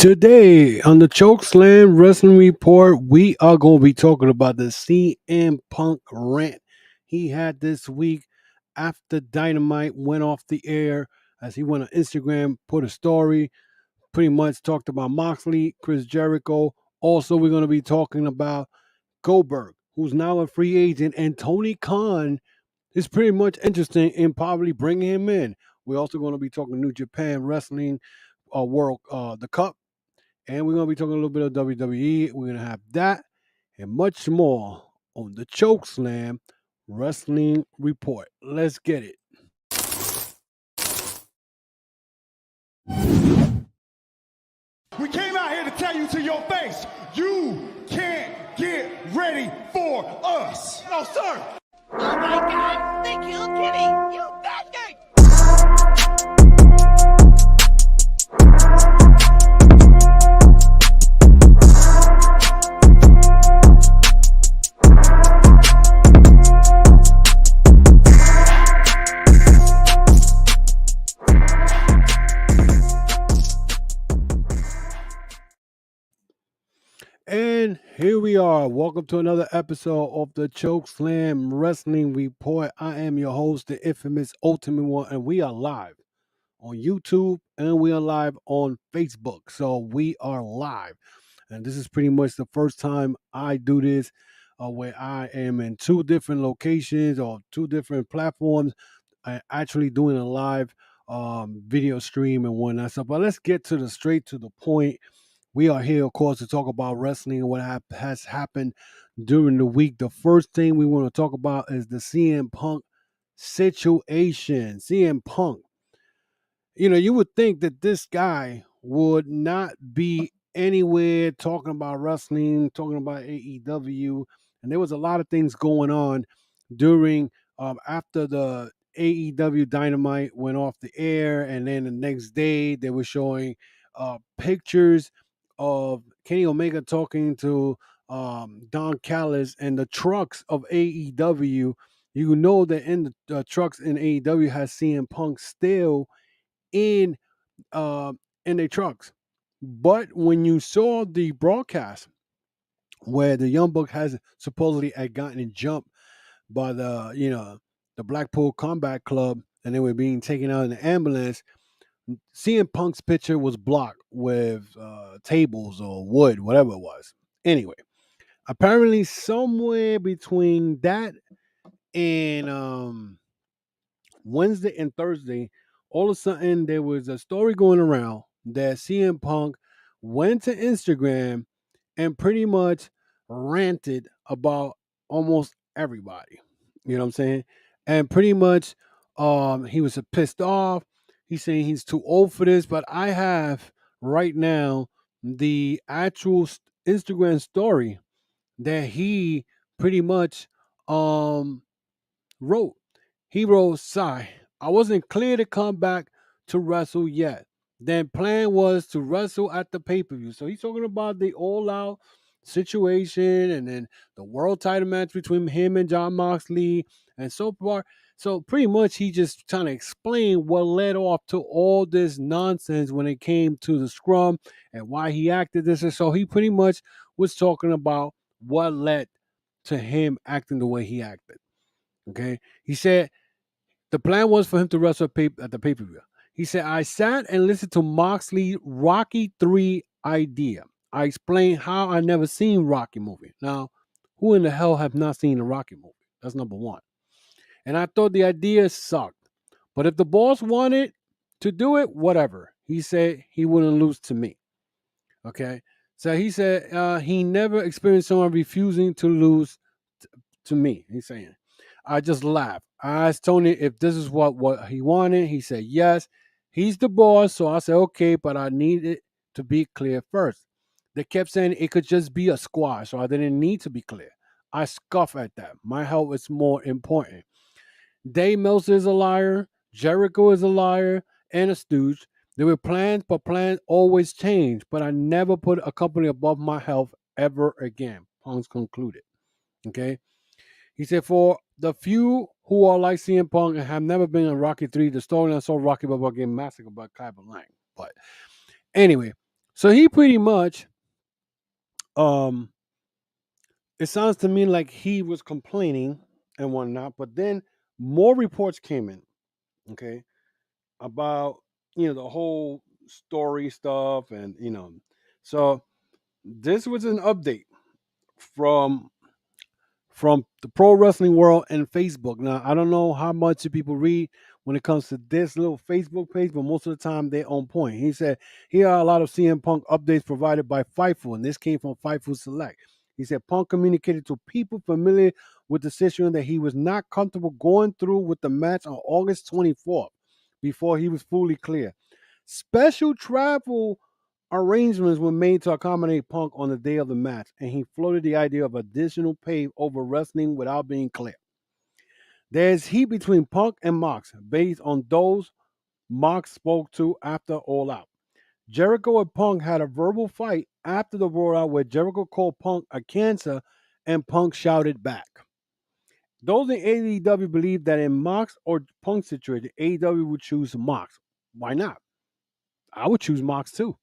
Today on the Chokeslam Wrestling Report, we are going to be talking about the CM Punk rant he had this week after Dynamite went off the air, as he went on Instagram, put a story, pretty much talked about Moxley, Chris Jericho. Also, we're going to be talking about Goldberg, who's now a free agent, and Tony Khan is pretty much interesting in probably bringing him in. We're also going to be talking New Japan Wrestling World, the Cup. And we're going to be talking a little bit of WWE. We're going to have that and much more on the Chokeslam Wrestling Report. Let's get it. We came out here to tell you to your face, you can't get ready for us. No, sir. Oh my God! They killed Kenny! You bastard! And here we are. Welcome to another episode of the Chokeslam Wrestling Report. I am your host, the infamous Ultimate One, and we are live on YouTube and we are live on Facebook. So we are live. And this is pretty much the first time I do this where I am in two different locations or two different platforms, actually doing a live video stream and whatnot. So, but let's get to the straight to the point. We are here, of course, to talk about wrestling and what has happened during the week. The first thing we want to talk about is the CM Punk situation. CM Punk, you would think that this guy would not be anywhere talking about wrestling, talking about AEW, and there was a lot of things going on during after the AEW Dynamite went off the air, and then the next day they were showing pictures of Kenny Omega talking to Don Callis and the trucks of AEW. You know that in the trucks in AEW has CM Punk still in uh, in their trucks. But when you saw the broadcast where the Young Buck has supposedly had gotten jumped by the Blackpool Combat Club and they were being taken out in the ambulance, CM Punk's picture was blocked with tables or wood, whatever it was. Anyway, apparently somewhere between that and Wednesday and Thursday, all of a sudden there was a story going around that CM Punk went to Instagram and pretty much ranted about almost everybody. You know what I'm saying? And pretty much he was pissed off. He's saying he's too old for this, but I have right now the actual Instagram story that he pretty much um wrote. He wrote, "Sigh, I wasn't clear to come back to wrestle yet. Then plan was to wrestle at the pay-per-view." So he's talking about the all-out situation and then the world title match between him and John Moxley and so far. So pretty much he just trying to explain what led off to all this nonsense when it came to the scrum and why he acted this. And so he pretty much was talking about what led to him acting the way he acted. Okay. He said the plan was for him to wrestle at the pay-per-view. He said, I sat and listened to Moxley Rocky 3 idea. I explained how I never seen Rocky movie. Now, who in the hell have not seen a Rocky movie? That's number one. And I thought the idea sucked. But if the boss wanted to do it, whatever. He said he wouldn't lose to me. Okay. So he said he never experienced someone refusing to lose to me. He's saying. I just laughed. I asked Tony if this is what he wanted. He said yes. He's the boss. So I said, okay, but I needed to be clear first. They kept saying it could just be a squash, so I didn't need to be clear. I scoff at that. My health is more important. Dave Meltzer is a liar. Jericho is a liar and a stooge. There were plans, but plans always change. But I never put a company above my health ever again. Punk's concluded. Okay. He said, for the few who are like CM Punk and have never been in Rocky 3, the storyline saw Rocky Balboa getting massacred by Clubber Lang. But anyway, So he pretty much, um, it sounds to me like he was complaining and whatnot, but then more reports came in, okay, about the whole story stuff, and so this was an update from the pro wrestling world and Facebook. Now, I don't know how much people read when it comes to this little Facebook page, but most of the time they're on point. He said, here are a lot of CM Punk updates provided by Fightful, and this came from Fightful Select. He said Punk communicated to people familiar with the situation that he was not comfortable going through with the match on August 24th before he was fully clear. Special travel arrangements were made to accommodate Punk on the day of the match, and he floated the idea of additional pay over wrestling without being clear. There's heat between Punk and Mox based on those Mox spoke to after All Out. Jericho and Punk had a verbal fight after the rollout where Jericho called Punk a cancer and Punk shouted back. Those in AEW believe that in Mox or Punk situation, AEW would choose Mox. Why not? I would choose Mox too,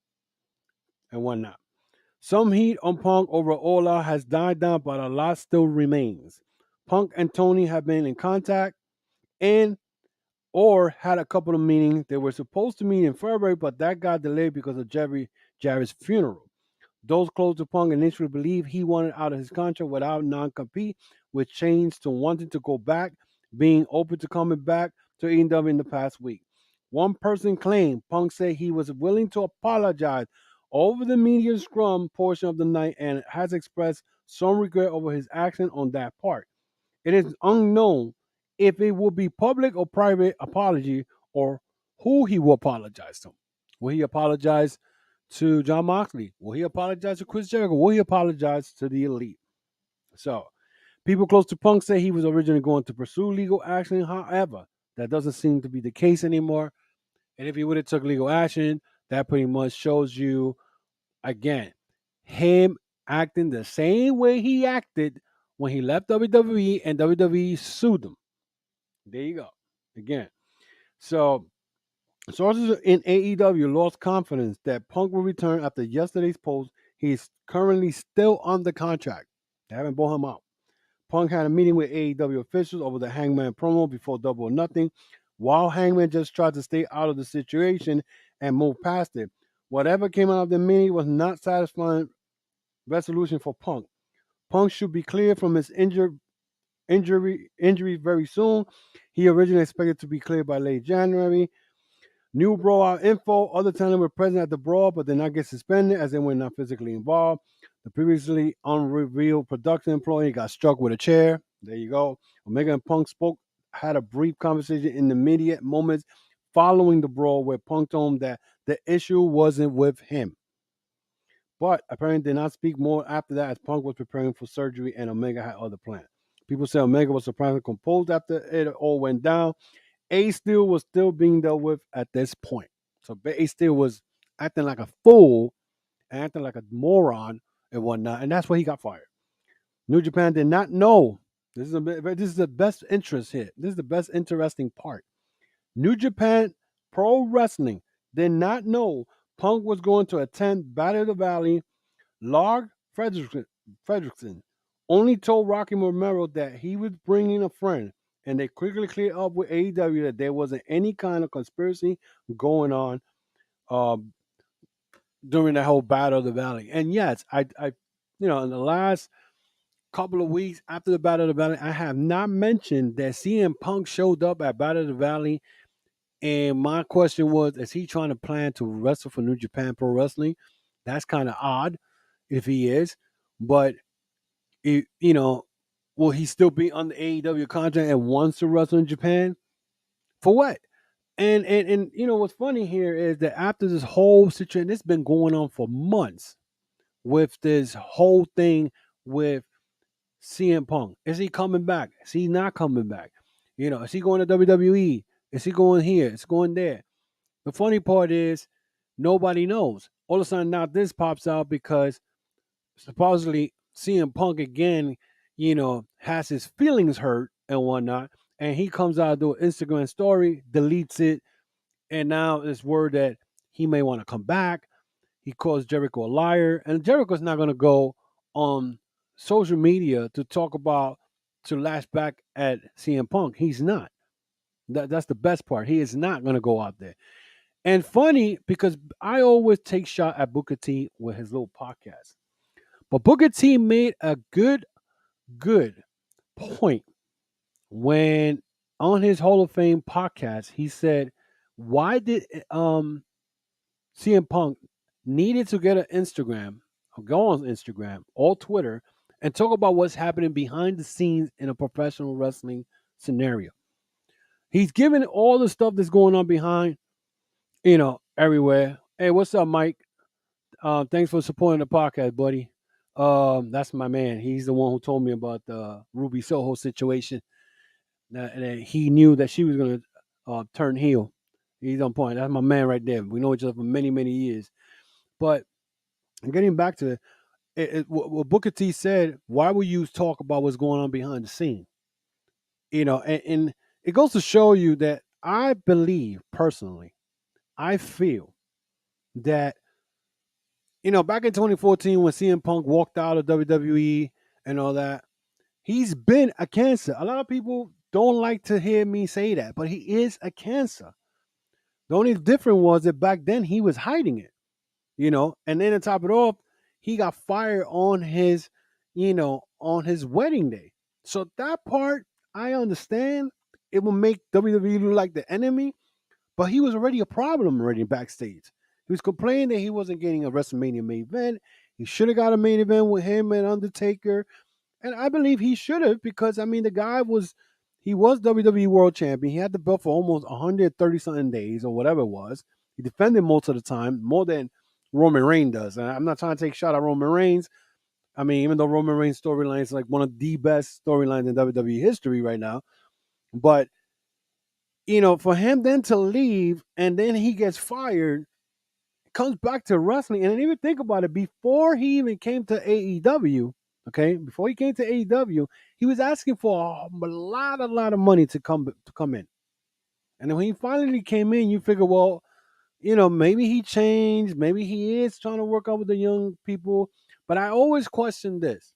and whatnot. Some heat on Punk over All Out has died down, but a lot still remains. Punk and Tony have been in contact and or had a couple of meetings. They were supposed to meet in February, but that got delayed because of Jarrett's funeral. Those close to Punk initially believed he wanted out of his contract without non-compete, which changed to wanting to go back, being open to coming back to AEW in the past week. One person claimed Punk said he was willing to apologize over the media scrum portion of the night and has expressed some regret over his action on that part. It is unknown if it will be public or private apology or who he will apologize to. Will he apologize to John Moxley? Will he apologize to Chris Jericho? Will he apologize to the Elite? So, people close to Punk say he was originally going to pursue legal action. However, that doesn't seem to be the case anymore. And if he would have took legal action, that pretty much shows you, again, him acting the same way he acted when he left WWE and WWE sued him. There you go. Again. So, sources in AEW lost confidence that Punk will return after yesterday's post. He's currently still under contract. They haven't bought him out. Punk had a meeting with AEW officials over the Hangman promo before Double or Nothing, while Hangman just tried to stay out of the situation and move past it. Whatever came out of the meeting was not satisfying resolution for Punk. Punk should be cleared from his injury very soon. He originally expected to be cleared by late January. New Brawl info. Other talent were present at the Brawl, but did not get suspended as they were not physically involved. The previously unrevealed production employee got struck with a chair. There you go. Omega and Punk had a brief conversation in the immediate moments following the Brawl where Punk told him that the issue wasn't with him. But apparently did not speak more after that as Punk was preparing for surgery and Omega had other plans. People say Omega was surprisingly composed after it all went down. A Steel was still being dealt with at this point. So A Steel was acting like a fool, acting like a moron and whatnot, and that's why he got fired. New Japan did not know. This is the best interest here. This is the best interesting part. New Japan Pro Wrestling did not know Punk was going to attend Battle of the Valley. Larg Fredrickson only told Rocky Romero that he was bringing a friend, and they quickly cleared up with AEW that there wasn't any kind of conspiracy going on during that whole Battle of the Valley. And yes, I in the last couple of weeks after the Battle of the Valley, I have not mentioned that CM Punk showed up at Battle of the Valley. And my question was, is he trying to plan to wrestle for New Japan Pro Wrestling? That's kind of odd if he is. But, will he still be on the AEW contract and wants to wrestle in Japan? For what? And what's funny here is that after this whole situation, it's been going on for months with this whole thing with CM Punk. Is he coming back? Is he not coming back? Is he going to WWE? Is he going here? Is he going there? The funny part is nobody knows. All of a sudden now this pops out because supposedly CM Punk again, has his feelings hurt and whatnot. And he comes out to an Instagram story, deletes it, and now it's word that he may want to come back. He calls Jericho a liar, and Jericho's not going to go on social media to talk about to lash back at CM Punk. He's not. That's the best part. He is not going to go out there. And funny because I always take shot at Booker T with his little podcast, but Booker T made a good point when on his Hall of Fame podcast he said, "Why did CM Punk needed to get an Instagram or go on Instagram or Twitter and talk about what's happening behind the scenes in a professional wrestling scenario?" He's giving all the stuff that's going on behind, everywhere. Hey, what's up, Mike? Thanks for supporting the podcast, buddy. That's my man. He's the one who told me about the Ruby Soho situation. That he knew that she was going to turn heel. He's on point. That's my man right there. We know each other for many, many years. But getting back to what Booker T said, why would you talk about what's going on behind the scene? And it goes to show you that I believe personally, I feel that, back in 2014 when CM Punk walked out of WWE and all that, he's been a cancer. A lot of people don't like to hear me say that, but he is a cancer. The only difference was that back then he was hiding it, and then to top it off, he got fired on his wedding day. So that part, I understand. It will make WWE look like the enemy, but he was already a problem already backstage. He was complaining that he wasn't getting a WrestleMania main event. He should have got a main event with him and Undertaker. And I believe he should have because, I mean, he was WWE World Champion. He had the belt for almost 130 something days or whatever it was. He defended most of the time, more than Roman Reigns does. And I'm not trying to take a shot at Roman Reigns. I mean, even though Roman Reigns' storyline is like one of the best storylines in WWE history right now. But, for him then to leave and then he gets fired, comes back to wrestling. And even think about it, before he even came to AEW, okay, before he came to AEW, he was asking for a lot of money to come in. And then when he finally came in, you figure, well, maybe he changed, maybe he is trying to work out with the young people. But I always question this.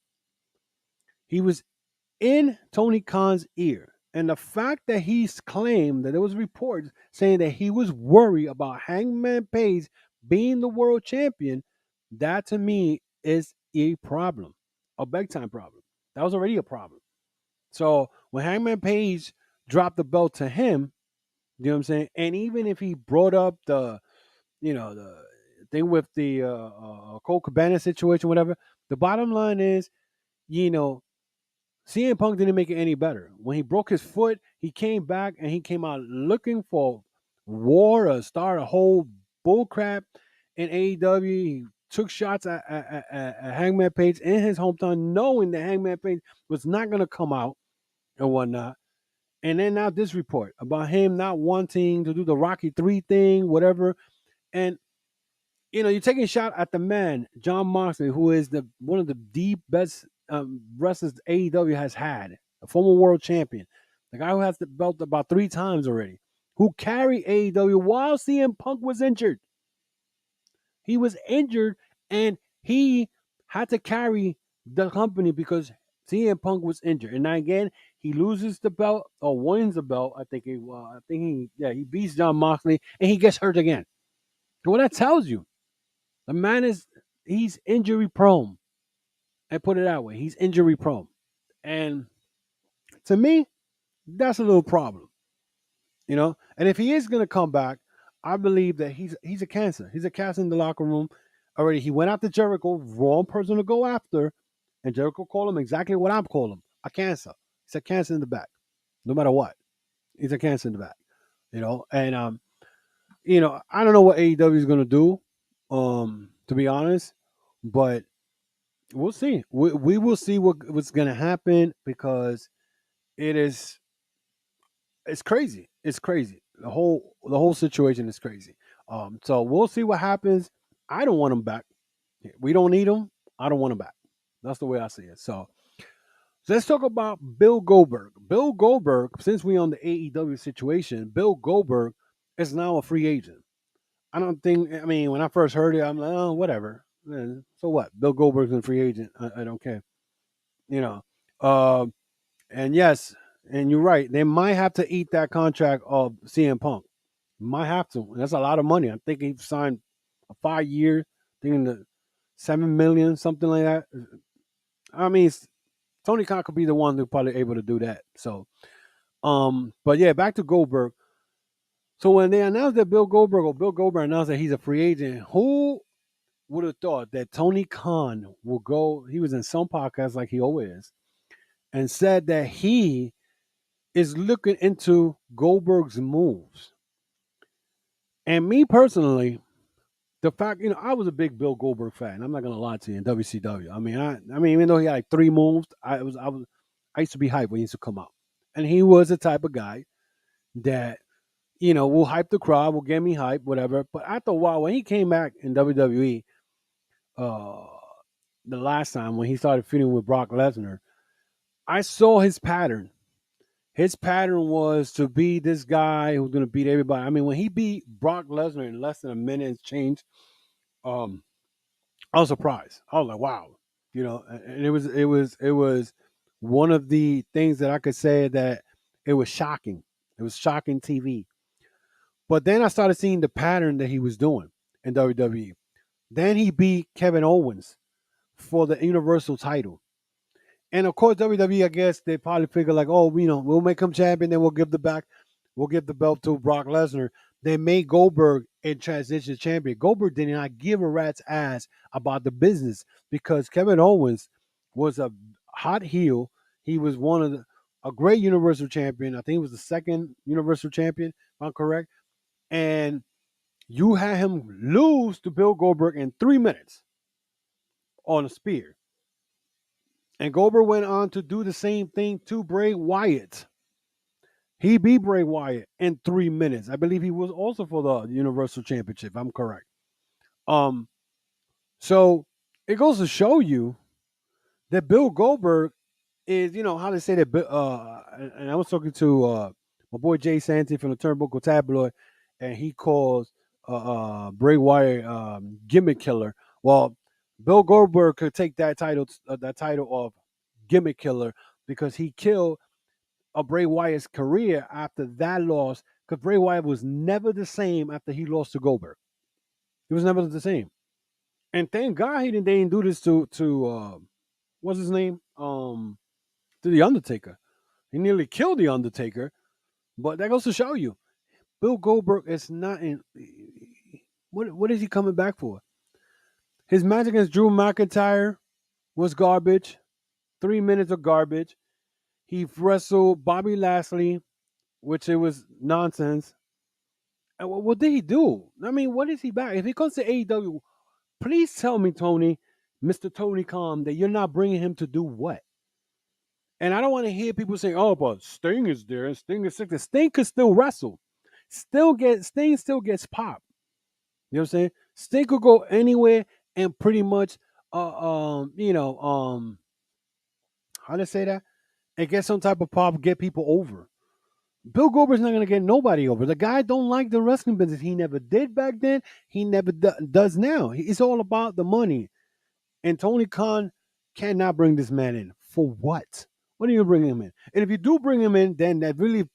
He was in Tony Khan's ear. And the fact that he's claimed that there was reports saying that he was worried about Hangman Page being the world champion, that to me is a problem, a big time problem. That was already a problem. So when Hangman Page dropped the belt to him, you know what I'm saying? And even if he brought up the thing with the Cole Cabana situation, whatever, the bottom line is, you know, CM Punk didn't make it any better. When he broke his foot, he came back and he came out looking for war or start a whole bullcrap in AEW. He took shots at Hangman Page in his hometown, knowing that Hangman Page was not going to come out and whatnot. And then now this report about him not wanting to do the Rocky 3 thing, whatever. And you're taking a shot at the man, John Moxley, who is one of the best wrestlers AEW has had, a former world champion, the guy who has the belt about 3 times already, who carried AEW while CM Punk was injured. He was injured and he had to carry the company because CM Punk was injured. And now again, he loses the belt or wins the belt. He beats John Moxley and he gets hurt again. So what that tells you, the man he's injury prone. I put it that way. He's injury prone. And to me, that's a little problem. And if he is gonna come back, I believe that he's a cancer. He's a cancer in the locker room. Already he went after Jericho, wrong person to go after, and Jericho called him exactly what I'm calling him, a cancer. He's a cancer in the back. No matter what. He's a cancer in the back. And I don't know what AEW is gonna do, to be honest, but we'll see. We will see what's gonna happen because it's crazy. It's crazy. The whole situation is crazy. So we'll see what happens. I don't want him back. We don't need him. I don't want him back. That's the way I see it. So let's talk about Bill Goldberg. Bill Goldberg, since we're on the AEW situation, Bill Goldberg is now a free agent. I don't think. I mean, when I first heard it, I'm like, oh, whatever. So what? Bill Goldberg's a free agent. I don't care. You know. Uh, and yes, and you're right. They might have to eat that contract of CM Punk. Might have to. That's a lot of money. I think he signed a 5 year, thinking the 7 million, something like that. I mean, Tony Khan could be the one who probably able to do that. So, but yeah, back to Goldberg. So when they announced that Bill Goldberg announced that he's a free agent, who would have thought that Tony Khan will go? He was in some podcast like he always is, and said that he is looking into Goldberg's moves. And me personally, the fact, I was a big Bill Goldberg fan. I'm not gonna lie to you in WCW. I mean, even though he had like three moves, I used to be hyped when he used to come out, and he was the type of guy that will hype the crowd, will get me hyped, whatever. But after a while, when he came back in WWE, uh, the last time when he started feuding with Brock Lesnar, I saw his pattern. His pattern was to be this guy who's gonna beat everybody. I mean, when he beat Brock Lesnar in less than a minute and change, um, I was surprised. I was like, wow, and it was one of the things that I could say that it was shocking. It was shocking TV. But then I started seeing the pattern that he was doing in WWE. Then he beat Kevin Owens for the Universal title. And of course, WWE, I guess they probably figure like, oh, we'll make him champion, then we'll give the belt to Brock Lesnar. They made Goldberg a transition champion. Goldberg did not give a rat's ass about the business because Kevin Owens was a hot heel. He was a great Universal champion. I think he was the second Universal champion, if I'm correct. And you had him lose to Bill Goldberg in 3 minutes on a spear. And Goldberg went on to do the same thing to Bray Wyatt. He beat Bray Wyatt in 3 minutes. I believe he was also for the Universal Championship. I'm correct. Um, so it goes to show you that Bill Goldberg is, how they say that. And I was talking to my boy Jay Santee from the Turnbuckle Tabloid, and he calls Bray Wyatt gimmick killer. Well, Bill Goldberg could take that title of gimmick killer because he killed Bray Wyatt's career after that loss. Because Bray Wyatt was never the same after he lost to Goldberg. He was never the same. And thank God they didn't do this to what's his name? To the Undertaker. He nearly killed the Undertaker. But that goes to show you, Bill Goldberg is not in. What is he coming back for? His match against Drew McIntyre was garbage. 3 minutes of garbage. He wrestled Bobby Lashley, which it was nonsense. And what did he do? I mean, what is he back? If he comes to AEW, please tell me, Tony, Mr. Tony Khan, that you're not bringing him to do what? And I don't want to hear people say, "Oh, but Sting is there, and Sting is sick." Sting could still wrestle. Sting still gets popped. You know what I'm saying? Sting could go anywhere and pretty much, how to say that, and get some type of pop, get people over. Bill Goldberg's not gonna get nobody over. The guy don't like the wrestling business. He never did back then. He never does now. It's all about the money. And Tony Khan cannot bring this man in. For what? What are you bringing him in? And if you do bring him in, then that really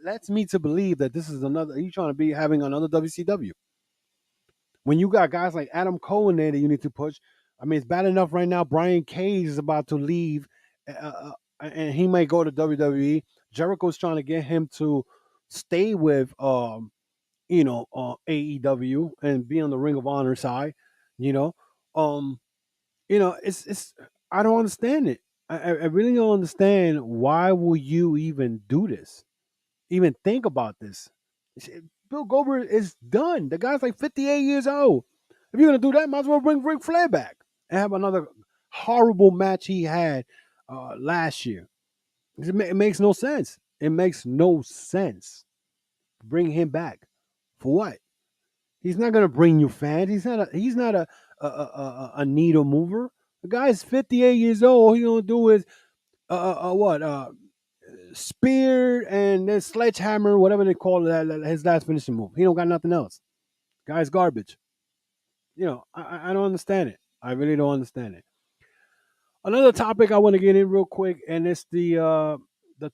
lets me to believe that this is another. He's trying to be having another WCW. When you got guys like Adam Cole in there that you need to push. I mean, it's bad enough right now. Brian Cage is about to leave, and he might go to WWE. Jericho's trying to get him to stay with, AEW and be on the Ring of Honor side. You know, um, it's I don't understand it. I really don't understand why will you even do this, even think about this. Bill Goldberg is done. The guy's like 58 years old. If you're gonna do that, might as well bring Ric Flair back and have another horrible match he had last year. It makes no sense. It makes no sense. Bring him back for what? He's not gonna bring you fans. He's not a needle mover. The guy's 58 years old. All he's gonna do is what? Spear and then sledgehammer, whatever they call it, his last finishing move. He don't got nothing else. Guy's garbage. I don't understand it. I really don't understand it. Another topic I want to get in real quick, and it's the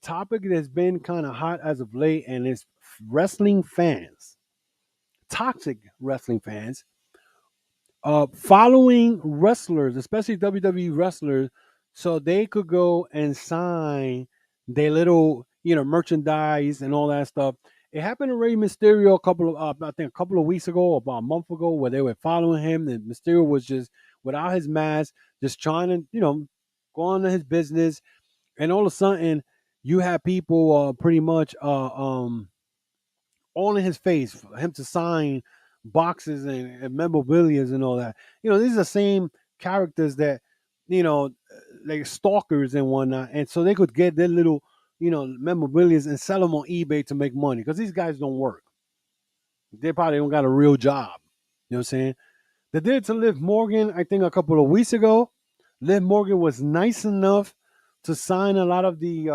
topic that's been kind of hot as of late, and it's wrestling fans, toxic wrestling fans, following wrestlers, especially WWE wrestlers, so they could go and sign their little, merchandise and all that stuff. It happened to Rey Mysterio I think a couple of weeks ago, about a month ago, where they were following him. And Mysterio was just without his mask, just trying to, go on to his business. And all of a sudden, you have people pretty much all in his face for him to sign boxes and memorabilia and all that. These are the same characters that, like stalkers and whatnot. And so they could get their little, memorabilia and sell them on eBay to make money, because these guys don't work. They probably don't got a real job. You know what I'm saying? They did it to Liv Morgan, I think, a couple of weeks ago. Liv Morgan was nice enough to sign a lot of the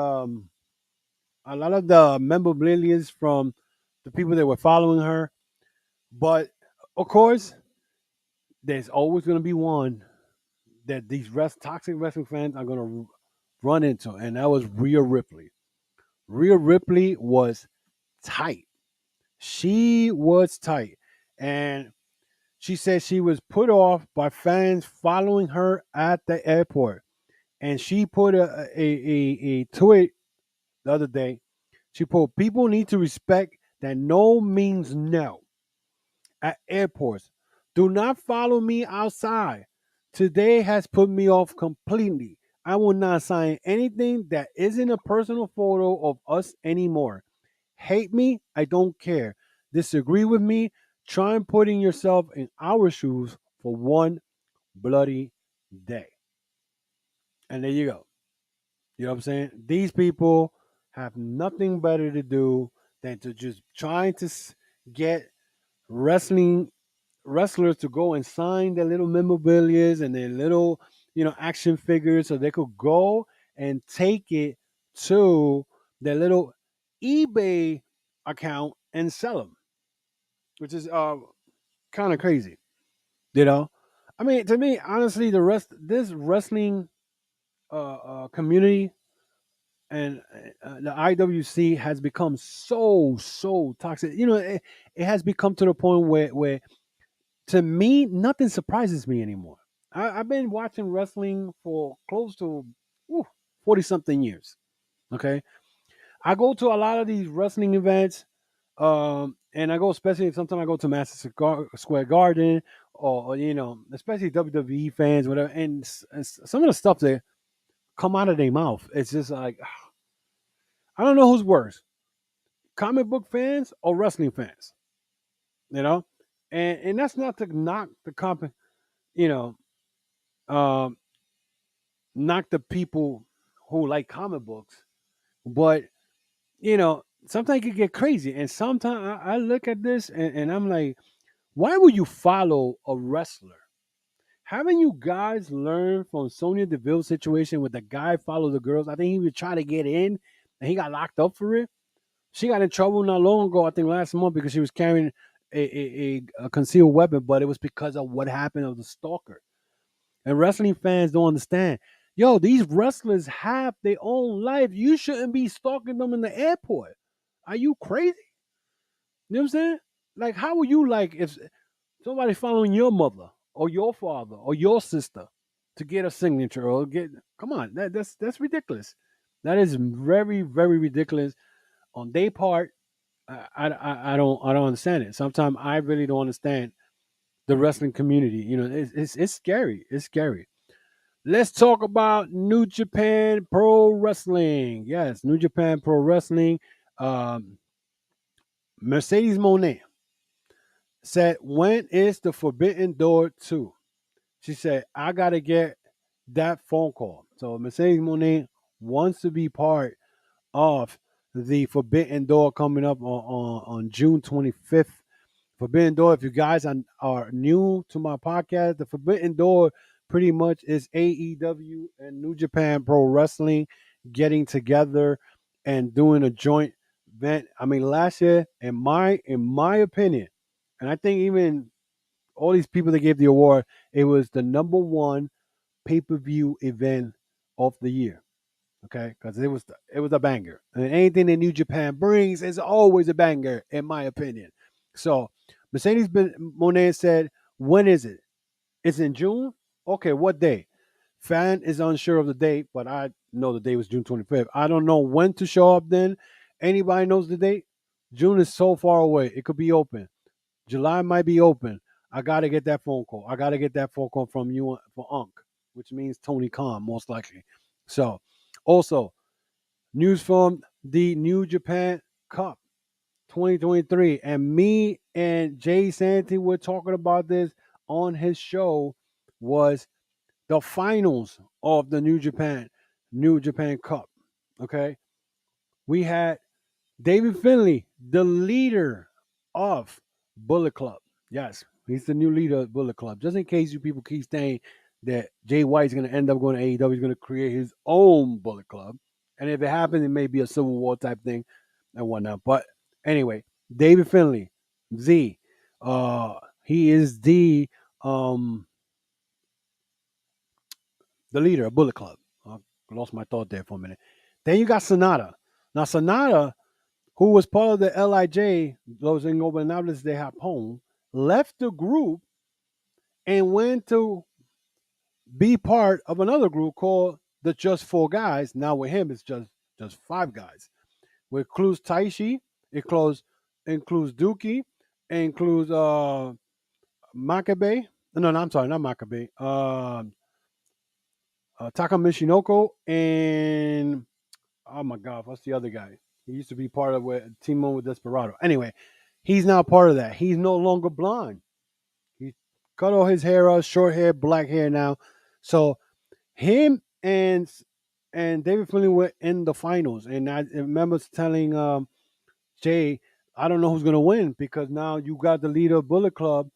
memorabilia from the people that were following her. But of course, there's always going to be one that these toxic wrestling fans are going to run into, and that was Rhea Ripley. Rhea Ripley was tight. She was tight. And she said she was put off by fans following her at the airport. And she put a tweet the other day. She put, "People need to respect that no means no at airports. Do not follow me outside. Today has put me off completely. I will not sign anything that isn't a personal photo of us anymore. Hate me? I don't care. Disagree with me? Try putting yourself in our shoes for one bloody day." And there you go. You know what I'm saying? These people have nothing better to do than to just try to get wrestling wrestlers to go and sign their little memorabilia and their little, action figures, so they could go and take it to their little eBay account and sell them, which is kind of crazy, you know. I mean, to me, honestly, this wrestling community and the IWC has become so toxic. It has become to the point where to me, nothing surprises me anymore. I've been watching wrestling for close to 40 something years. Okay. I go to a lot of these wrestling events. And I go, especially sometimes I go to Madison Square Garden, or, especially WWE fans, whatever. And some of the stuff that come out of their mouth, it's just like, I don't know who's worse, comic book fans or wrestling fans, you know? And that's not to knock the you know, um, knock the people who like comic books, but sometimes it can get crazy. And sometimes I look at this and I'm like, why would you follow a wrestler? Haven't you guys learned from Sonya Deville's situation with the guy follow the girls? I think he was trying to get in and he got locked up for it. She got in trouble not long ago, I think last month, because she was carrying a concealed weapon, but it was because of what happened of the stalker. And wrestling fans don't understand. Yo, these wrestlers have their own life. You shouldn't be stalking them in the airport. Are you crazy? You know what I'm saying? Like, how would you like if somebody following your mother or your father or your sister to get a signature or get? Come on, that's ridiculous. That is very very ridiculous on their part. I don't understand it. Sometimes I really don't understand the wrestling community. It's scary. It's scary. Let's talk about New Japan Pro Wrestling. Yes, New Japan Pro Wrestling. Um, Mercedes Monet said, "When is the Forbidden Door 2?" She said, "I got to get that phone call." So Mercedes Monet wants to be part of the Forbidden Door coming up on June 25th. Forbidden Door, if you guys are new to my podcast, the Forbidden Door pretty much is AEW and New Japan Pro Wrestling getting together and doing a joint event. I mean, last year, in my opinion, And I think even all these people that gave the award, it was the number one pay-per-view event of the year. Okay, because it was a banger, and anything that New Japan brings is always a banger, in my opinion. So Mercedes Monet said, "When is it? It's in June. Okay, what day?" Fan is unsure of the date, but I know the date was June 25th. I don't know when to show up. Then anybody knows the date? June is so far away. It could be open. July might be open. I gotta get that phone call. I gotta get that phone call from you for Unc, which means Tony Khan, most likely. So, also news from the New Japan Cup 2023, and me and Jay Santee were talking about this on his show. Was the finals of the New Japan Cup? Okay, we had David Finlay, the leader of Bullet Club. Yes, he's the new leader of Bullet Club. Just in case you people keep saying that Jay White's going to end up going to AEW, he's going to create his own Bullet Club. And if it happens, it may be a Civil War type thing and whatnot. But anyway, David Finlay, Z, he is um, the leader of Bullet Club. I lost my thought there for a minute. Then you got Sanada. Now, Sanada, who was part of the LIJ, Los Ingobernables de Japón, left the group and went to be part of another group called the Just Four Guys. Now with him, it's just five guys. It includes Taishi, includes Dookie, it includes Makabe. No, I'm sorry, not Makabe. Taka Mishinoko and oh my God, what's the other guy? He used to be part of Team One with Desperado. Anyway, he's now part of that. He's no longer blonde. He cut all his hair off, short hair, black hair now. So him and David Finlay were in the finals, and I remember telling Jay, I don't know who's gonna win because now you got the leader of Bullet Club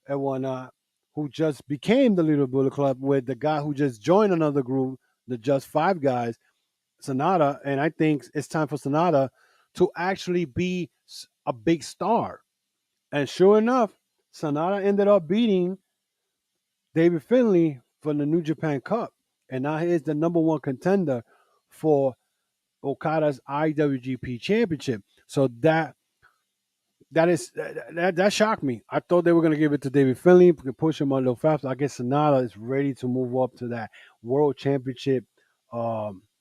and whatnot, who just became the leader of Bullet Club with the guy who just joined another group, the Just Five Guys, Sanada, and I think it's time for Sanada to actually be a big star. And sure enough, Sanada ended up beating David Finlay for the New Japan Cup, and now he is the number one contender for Okada's IWGP Championship. So that shocked me. I thought they were going to give it to David Finlay, push him a little faster. I guess Sanada is ready to move up to that World Championship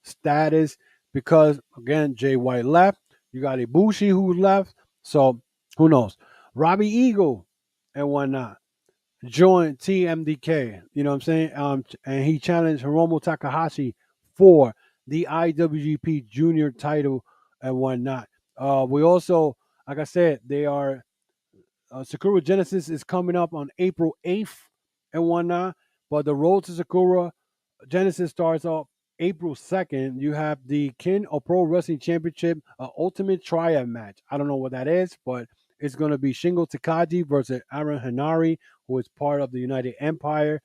status because again, Jay White left. You got Ibushi who left. So who knows? Robbie Eagle and whatnot joined TMDK. You know what I'm saying? And he challenged Hiromu Takahashi for the IWGP Junior title and whatnot. We also, like I said, they are Sakura Genesis is coming up on April 8th and whatnot. But the road to Sakura Genesis starts off April 2nd. You have the King of Pro Wrestling Championship Ultimate Triad match. I don't know what that is, but it's going to be Shingo Takagi versus Aaron Hanari, who is part of the United Empire.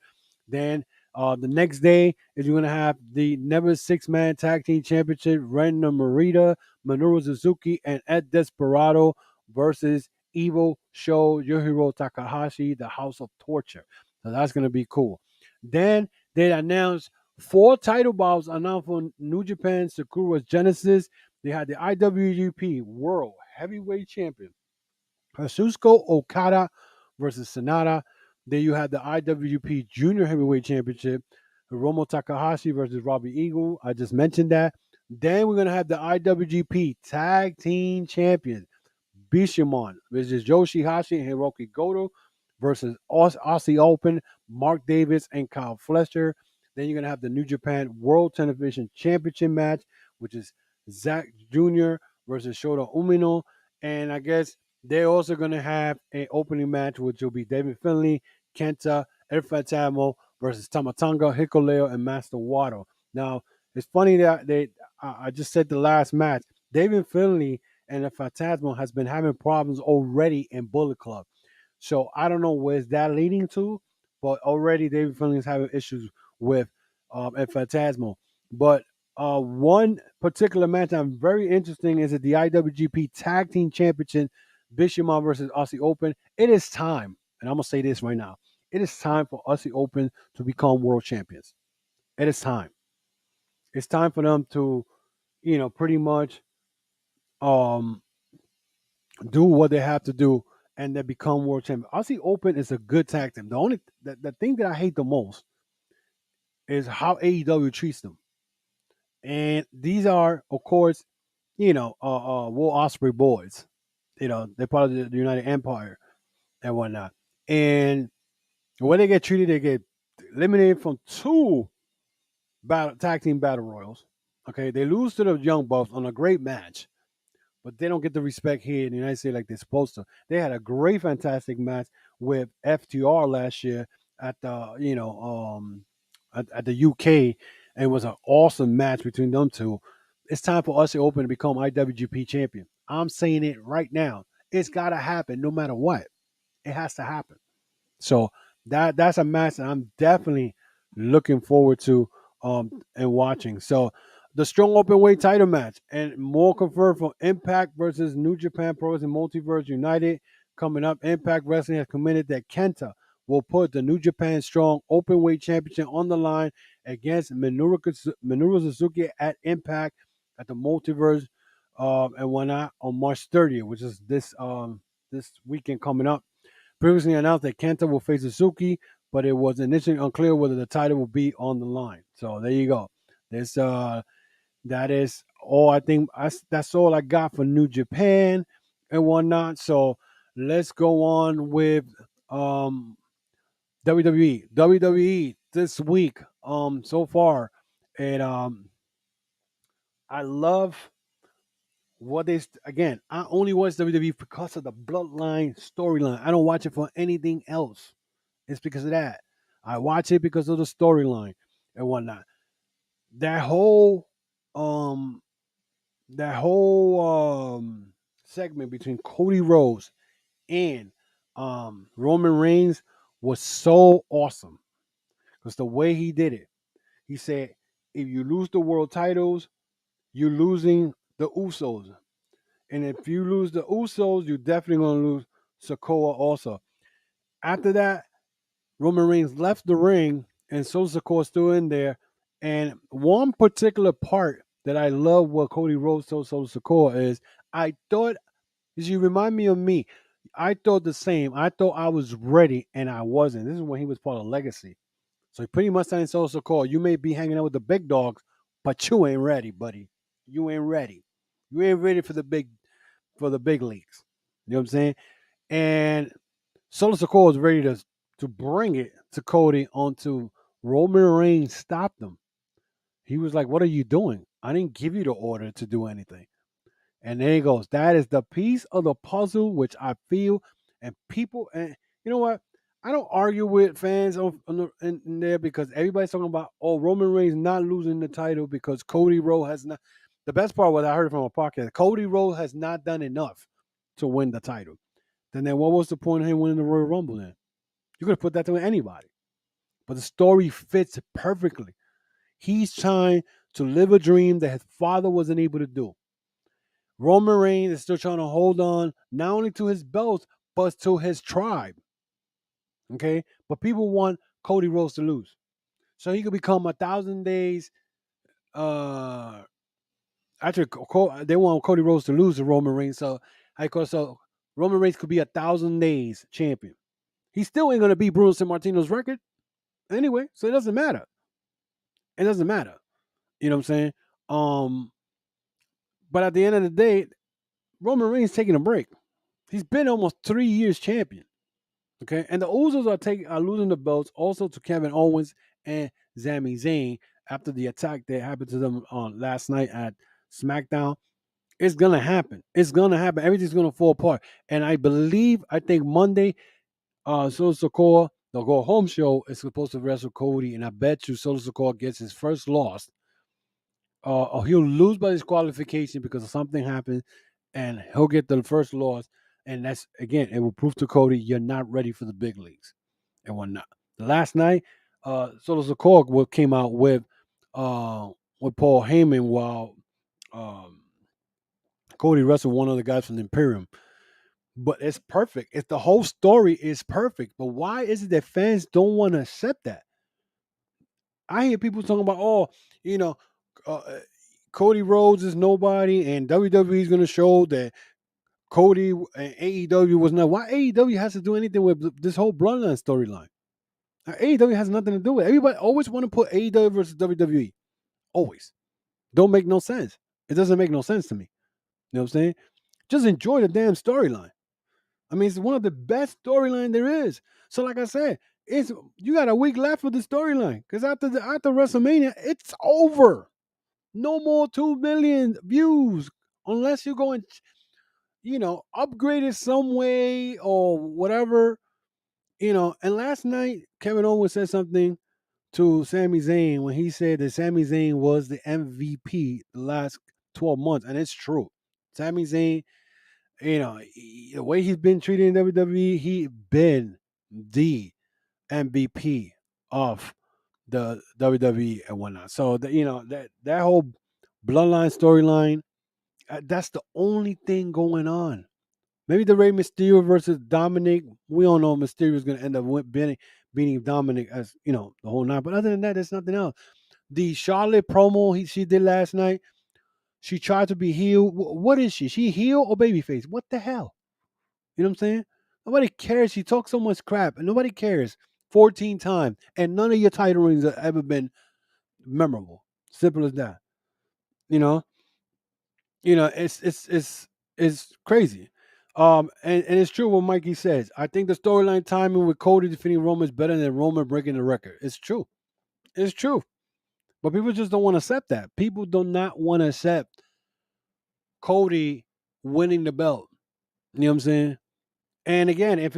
Then the next day is you're going to have the Never Six-Man Tag Team Championship, Ren Narita, Minoru Suzuki, and Ed Desperado versus Evo Show, Yohiro Takahashi, the House of Torture. So that's going to be cool. Then they announced 4 title bouts announced for New Japan Sakura Genesis. They had the IWGP World Heavyweight Champion Kazuchika Okada versus Sanada. Then you had the IWGP Junior Heavyweight Championship Hiromu Takahashi versus Robbie Eagle. I just mentioned that. Then we're going to have the IWGP Tag Team Champions Bishamon versus Yoshihashi and Hiroki Goto versus Aussie Open, Mark Davis and Kyle Fletcher. Then you're going to have the New Japan World Television Championship match, which is Zack Jr. versus Shota Umino. And I guess they're also going to have an opening match, which will be David Finlay, Kenta, El Fantasmo versus Tamatanga, Hikuleo, and Master Wato. Now, it's funny that I just said the last match. David Finlay and the Phantasmo has been having problems already in Bullet Club. So I don't know where's that leading to, but already David Finlay is having issues with El Phantasmo. But one particular match I'm very interesting is at the IWGP Tag Team Championship, Bishamon versus Aussie Open. It is time, and I'm gonna say this right now. It is time for Aussie Open to become world champions. It is time. It's time for them to, pretty much um do what they have to do and they become world champion. Aussie Open is a good tag team. The thing that I hate the most is how AEW treats them. And these are, of course, Will Osprey boys. They're part of the United Empire and whatnot. And when they get treated, they get eliminated from two tag team battle royals. Okay, they lose to the Young Bucks on a great match, but they don't get the respect here in the United States like they're supposed to. They had a great, fantastic match with FTR last year at the at the UK, and it was an awesome match between them two. It's time for us to open to become IWGP champion. I'm saying it right now. It's gotta happen, no matter what. It has to happen. So that's a match that I'm definitely looking forward to and watching. So the strong open weight title match and more confirmed from Impact versus New Japan Pro Wrestling Multiverse United coming up. Impact Wrestling has committed that Kenta will put the New Japan Strong Open Weight Championship on the line against Minoru Suzuki at Impact at the Multiverse and whatnot on March 30th, which is this weekend coming up. Previously announced that Kenta will face Suzuki, but it was initially unclear whether the title will be on the line. So there you go. This that is all I think. That's all I got for New Japan and whatnot. So let's go on with WWE. WWE this week. So far, and I love what is again. I only watch WWE because of the Bloodline storyline. I don't watch it for anything else. It's because of that. I watch it because of the storyline and whatnot. That whole um that whole segment between Cody Rhodes and Roman Reigns was so awesome. Because the way he did it, he said, if you lose the world titles, you're losing the Usos. And if you lose the Usos, you're definitely going to lose Sokoa also. After that, Roman Reigns left the ring and Solo Sikoa still in there. And one particular part that I love what Cody Rhodes told Solo Sikoa is I thought, you remind me of me. I thought the same. I thought I was ready and I wasn't. This is when he was part of Legacy. So he pretty much saying Solo Sikoa, you may be hanging out with the big dogs, but you ain't ready, buddy. You ain't ready. You ain't ready for the big leagues. You know what I'm saying? And Solo Sikoa was ready to bring it to Cody onto Roman Reigns stopped him. He was like, "What are you doing? I didn't give you the order to do anything." And there he goes. That is the piece of the puzzle which I feel and people and you know what? I don't argue with fans in there because everybody's talking about Roman Reigns not losing the title because Cody Rhodes has not. The best part was I heard from a podcast. Cody Rhodes has not done enough to win the title. Then what was the point of him winning the Royal Rumble then? You could have put that to anybody. But the story fits perfectly. He's trying to live a dream that his father wasn't able to do. Roman Reigns is still trying to hold on not only to his belts, but to his tribe. Okay? But people want Cody Rhodes to lose. So he could become 1,000 days. Actually, they want Cody Rhodes to lose to Roman Reigns. So Roman Reigns could be 1,000 days champion. He still ain't going to beat Bruno Sammartino's record anyway. So it doesn't matter. It doesn't matter. You know what I'm saying? But at the end of the day, Roman Reigns taking a break. He's been almost 3 years champion. Okay, and the Usos are losing the belts also to Kevin Owens and Sami Zayn after the attack that happened to them on last night at SmackDown. It's gonna happen. It's gonna happen. Everything's gonna fall apart. And I think Monday, Solo Sikoa, the Go Home show is supposed to wrestle Cody, and I bet you Solo Sikoa gets his first loss. Or he'll lose by disqualification because something happened, and he'll get the first loss. And that's again, it will prove to Cody you're not ready for the big leagues and whatnot. Last night, Solo Sikoa came out with Paul Heyman while Cody wrestled one of the guys from the Imperium. but it's perfect. It's the whole story is perfect. But why is it that fans don't want to accept that? I hear people talking about, oh, you know, uh, Cody Rhodes is nobody, and WWE is going to show that Cody and AEW was not. Why AEW has to do anything with this whole Bloodline storyline? AEW has nothing to do with it. Everybody always want to put AEW versus WWE. Always. Don't make no sense. It doesn't make no sense to me. You know what I'm saying? Just enjoy the damn storyline. I mean, it's one of the best storyline there is. So, like I said, it's you got a week left for the storyline because after WrestleMania, it's over. No more 2 million views unless you go and upgrade it some way or whatever. And last night Kevin Owens said something to Sami Zayn when he said that Sami Zayn was the MVP the last 12 months, and it's true. Sami Zayn, the way he's been treated in WWE, he been the MVP of the WWE and whatnot. So that whole bloodline storyline, that's the only thing going on. Maybe the Rey Mysterio versus Dominic. We all know Mysterio is going to end up beating Dominic as the whole night. But other than that, there's nothing else. The Charlotte promo she did last night. She tried to be heel. What is she? She heel or babyface? What the hell? You know what I'm saying? Nobody cares. She talks so much crap, and nobody cares. 14 times, and none of your title rings have ever been memorable. Simple as that. You know. It's crazy. And it's true what Mikey says. I think the storyline timing with Cody defeating Roman is better than Roman breaking the record. It's true. It's true. But people just don't want to accept that. People do not want to accept Cody winning the belt. You know what I'm saying? And again, if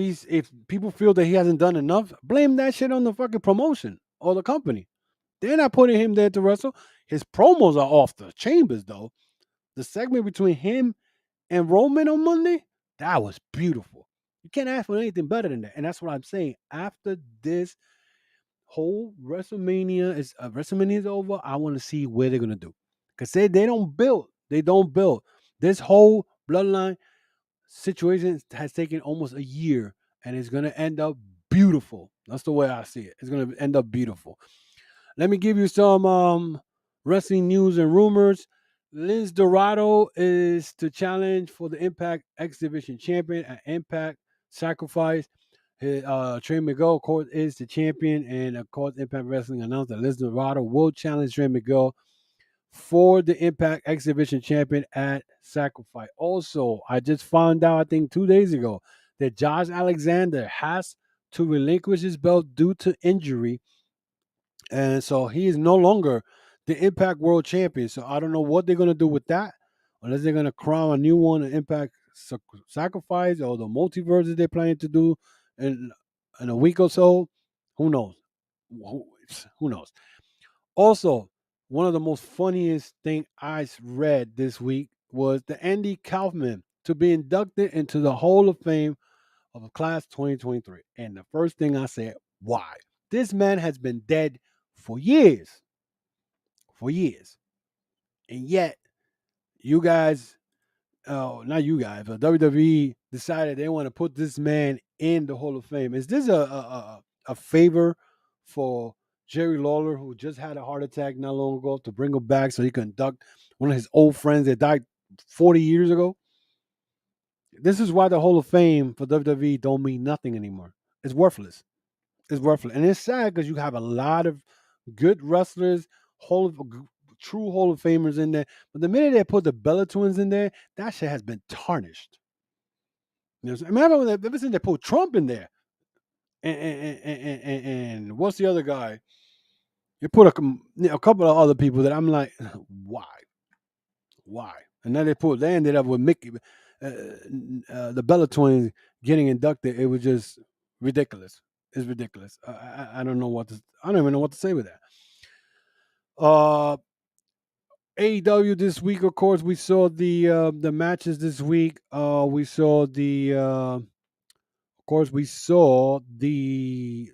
people feel that he hasn't done enough, blame that shit on the fucking promotion or the company. They're not putting him there to wrestle. His promos are off the chambers though. The segment between him and Roman on Monday, that was beautiful. You can't ask for anything better than that. And that's what I'm saying. After this whole WrestleMania is over, I want to see where they're gonna do. Because they don't build. They don't build. This whole bloodline situation has taken almost a year and it's gonna end up beautiful. That's the way I see it. It's gonna end up beautiful. Let me give you some wrestling news and rumors. Liz Dorado is to challenge for the Impact X Division champion at Impact Sacrifice. Trey Miguel, of course, is the champion, and of course, Impact Wrestling announced that Liz Dorado will challenge Trey Miguel for the Impact X Division champion at Sacrifice. Also, I just found out, I think 2 days ago, that Josh Alexander has to relinquish his belt due to injury, and so he is no longer the Impact World Champion. So I don't know what they're going to do with that, unless they're going to crown a new one, an Impact Sacrifice, or the multiverse that they're planning to do in a week or so. Who knows? Who knows? Also, one of the most funniest thing I read this week was the Andy Kaufman to be inducted into the Hall of Fame of class 2023. And the first thing I said, why? This man has been dead for years. For years. And yet, you guys, not you guys, but WWE decided they want to put this man in the Hall of Fame. Is this a favor for Jerry Lawler, who just had a heart attack not long ago, to bring him back so he can induct one of his old friends that died 40 years ago? This is why the Hall of Fame for WWE don't mean nothing anymore. It's worthless. It's worthless, and it's sad because you have a lot of good wrestlers, true Hall of Famers in there. But the minute they put the Bella Twins in there, that shit has been tarnished. You know, remember when ever since they put Trump in there, and what's the other guy? You put a couple of other people that I'm like, why? And then they ended up with Mickey, the Bella Twins getting inducted. It was just ridiculous. It's ridiculous. I don't know I don't even know what to say with that. AEW this week, of course, we saw the matches this week. We saw we saw the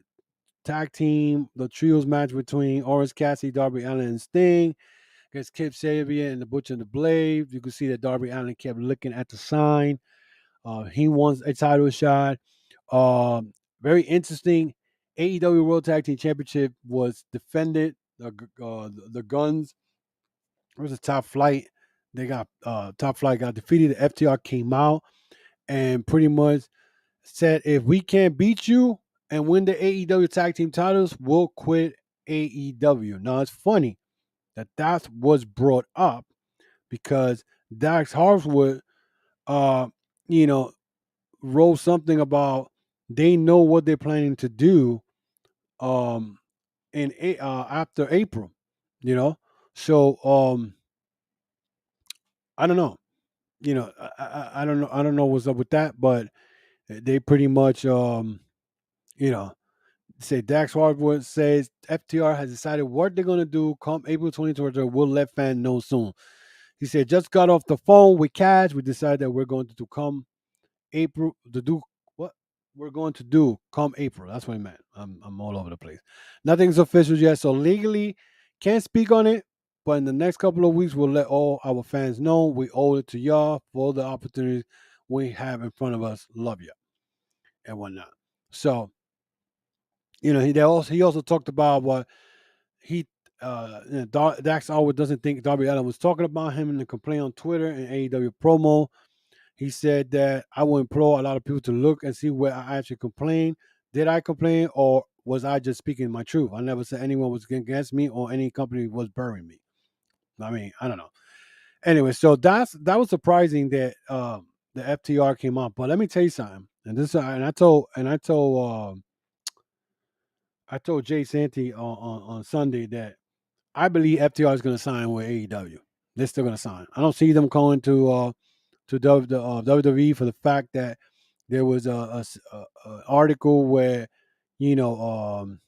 tag team, the trios match between Orange Cassidy, Darby Allin, and Sting against Kip Sabian and the Butcher and the Blade. You could see that Darby Allin kept looking at the sign. He wants a title shot. Very interesting. AEW World Tag Team Championship was defended. The Guns was a Top Flight. They got Top Flight got defeated. The FTR came out and pretty much said, if we can't beat you and win the AEW tag team titles, we'll quit AEW. Now it's funny that was brought up because Dax Harwood, uh, you know, wrote something about they know what they're planning to do um after April, you know. So I don't know. I don't know what's up with that, but they pretty much you know say Dax Hardwood says FTR has decided what they're gonna do come April 2023. We'll let fans know soon. He said just got off the phone with Cash. We decided that we're going to come April to do what we're going to do come April. That's what he meant. I'm all over the place. Nothing's official yet, so legally can't speak on it. But in the next couple of weeks, we'll let all our fans know we owe it to y'all for the opportunities we have in front of us. Love you and whatnot. So he also talked about what he Dax always doesn't think Darby Allin was talking about him in the complaint on Twitter and AEW promo. He said that I would implore a lot of people to look and see where I actually complained. Did I complain or was I just speaking my truth? I never said anyone was against me or any company was burying me. I mean, I don't know. Anyway, so that was surprising that the FTR came up. But let me tell you something. And this and I told Jay Santee on Sunday that I believe FTR is going to sign with AEW. They're still going to sign. I don't see them going to WWE for the fact that there was a article where you know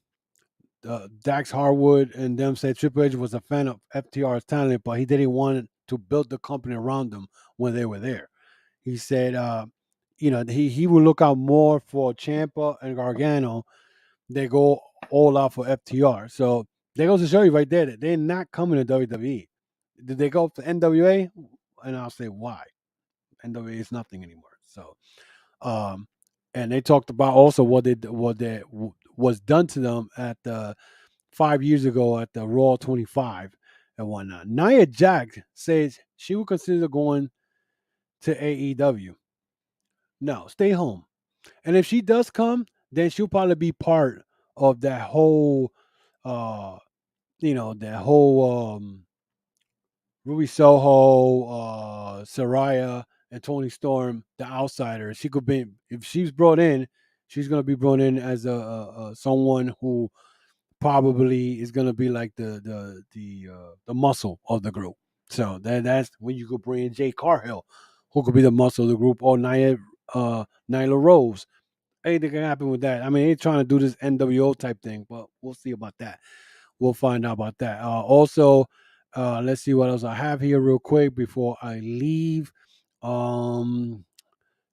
Dax Harwood and them said Triple H was a fan of FTR's talent, but he didn't want to build the company around them when they were there. He said, he will look out more for Ciampa and Gargano. They go all out for FTR. So they goes to show you right there that they're not coming to WWE. Did they go to NWA? And I'll say why. NWA is nothing anymore. So, um, and they talked about also was done to them at the 5 years ago at the Raw 25 and whatnot. Nia Jax says she would consider going to AEW. No, stay home. And if she does come, then she'll probably be part of that whole, uh, that whole Ruby Soho, Saraya, and Tony Storm, the outsiders. She could be if she's brought in, she's gonna be brought in as a someone who probably is gonna be like the muscle of the group. So that's when you could bring in Jay Carhill, who could be the muscle of the group, or Nyla Rose. Anything can happen with that. I mean, they're trying to do this NWO type thing, but we'll see about that. We'll find out about that. Also, let's see what else I have here real quick before I leave.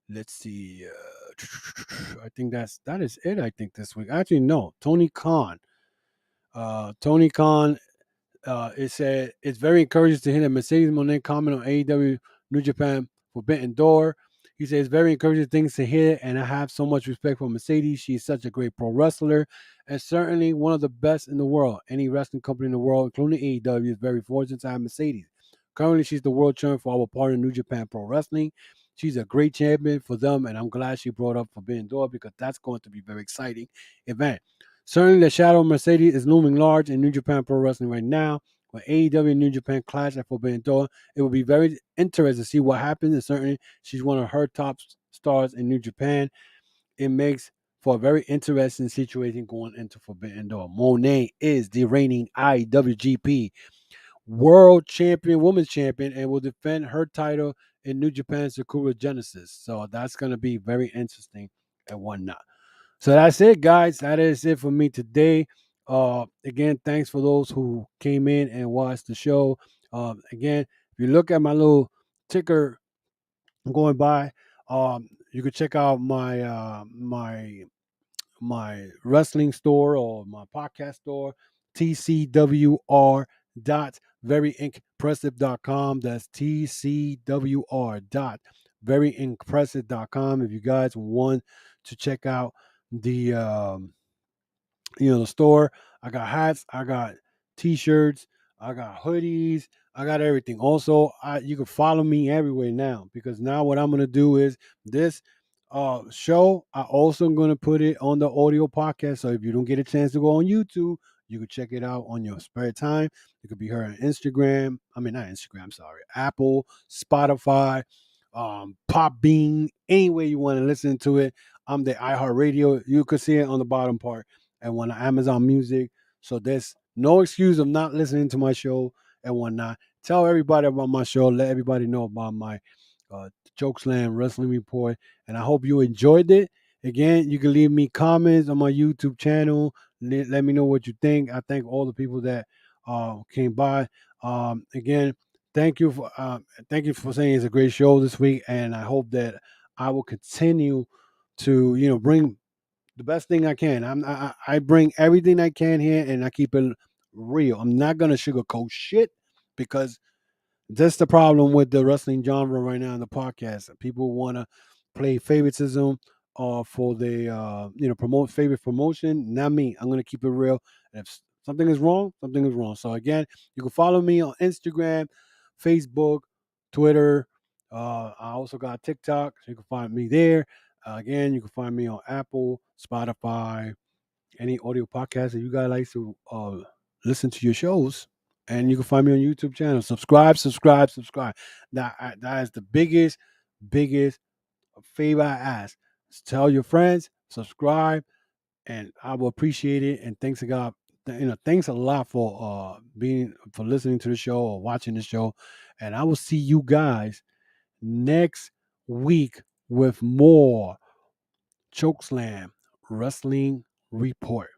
Let's see. I think that is it. I think this week. Actually, no. Tony Khan. Tony Khan. It said it's very encouraging to hear that Mercedes Moné comment on AEW New Japan Forbidden Door. He says very encouraging things to hear, and I have so much respect for Mercedes. She's such a great pro wrestler, and certainly one of the best in the world. Any wrestling company in the world, including AEW, is very fortunate to have Mercedes. Currently, she's the world champion for our partner New Japan Pro Wrestling. She's a great champion for them, and I'm glad she brought up Forbidden Door because that's going to be a very exciting event. Certainly, the shadow of Mercedes is looming large in New Japan Pro Wrestling right now. When AEW and New Japan clash at Forbidden Door, it will be very interesting to see what happens. And certainly, she's one of her top stars in New Japan. It makes for a very interesting situation going into Forbidden Door. Monet is the reigning IWGP World Champion, Women's Champion, and will defend her title in New Japan Sakura Genesis. So that's going to be very interesting and whatnot. So that's it, guys. That is it for me today. Again, thanks for those who came in and watched the show. Again, if you look at my little ticker going by, you can check out my wrestling store or my podcast store, TCWR dot veryimpressive.com. That's TCWR dot veryimpressive.com. If you guys want to check out the the store, I got hats, I got t-shirts, I got hoodies, I got everything. Also, you can follow me everywhere now, because now what I'm gonna do is this show, I also gonna put it on the audio podcast. So if you don't get a chance to go on YouTube, you can check it out on your spare time. It could be heard on Instagram. I mean, not Instagram, sorry. Apple, Spotify, Podbean, any way you want to listen to it. I'm the iHeartRadio. You could see it on the bottom part, and on Amazon Music. So there's no excuse of not listening to my show and whatnot. Tell everybody about my show. Let everybody know about my Chokeslam Wrestling Report. And I hope you enjoyed it. Again, you can leave me comments on my YouTube channel. Let me know what you think. I thank all the people that came by. Again, thank you for saying it's a great show this week, and I hope that I will continue to bring the best thing I can. I bring everything I can here, and I keep it real. I'm not gonna sugarcoat shit, because that's the problem with the wrestling genre right now in the podcast. People want to play favoritism for the promote favorite promotion. Not me. I'm gonna keep it real. And if something is wrong, something is wrong. So again, you can follow me on Instagram, Facebook, Twitter. I also got TikTok, so you can find me there. Again, you can find me on Apple, Spotify, any audio podcast that you guys like to listen to your shows. And you can find me on YouTube channel. Subscribe, subscribe, subscribe. That is the biggest favor I ask. Just tell your friends, subscribe, and I will appreciate it. And thanks to God, thanks a lot for listening to the show or watching the show. And I will see you guys next week with more Chokeslam Wrestling Report.